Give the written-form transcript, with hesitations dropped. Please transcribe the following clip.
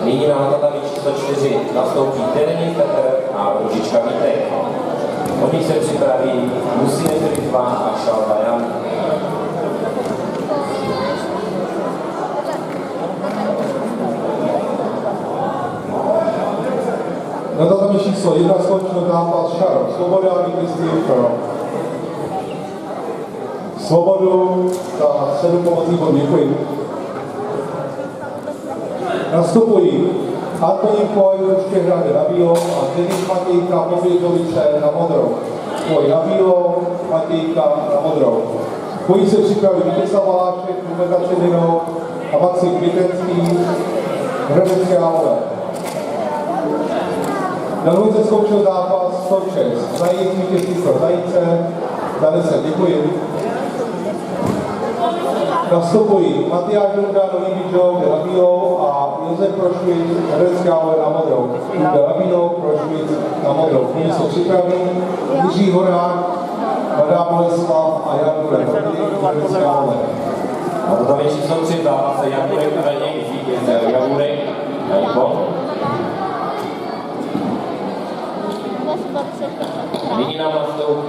Nyní na tatami číslo 4 nastoupí Terení Petr a Růžička Vítek. O nich se připraví Musíme Ritva a Šalda Jan. Na tatami číslo 1 skončil zápas Šaro Svoboda a vítězství pro Svobodu za 7 pomocí bod. Děkuji. Nastupují Antonín Poj, Rušky Hrade na bílou a Denis Matějka Povědoviče na modrou. Poj na bílou, Matějka na modrou. Pojí se připraví Vítězslav Valášek, Rubena Čedinou a Maxim Květenský, Hradecké Aule. Na dvojce skončil zápas 106. Zajíc vítězství pro Zajíce za 10. Děkuji. Nastupují Matyáš Dunga, Nový Bíčov, na bílou a Josef Prošvic, Hradecká Aule na modrou. Dunga na bílou, Prošvic na modrou. Oni se připraví Jiří Horák, Madá Boleslav a Jan Burek. Hradecká Aule. Na tatami číslo 3 zápase Jan Burek a Daněk, vítěz Jan Burek a Jiko. Nyní nám nastoupí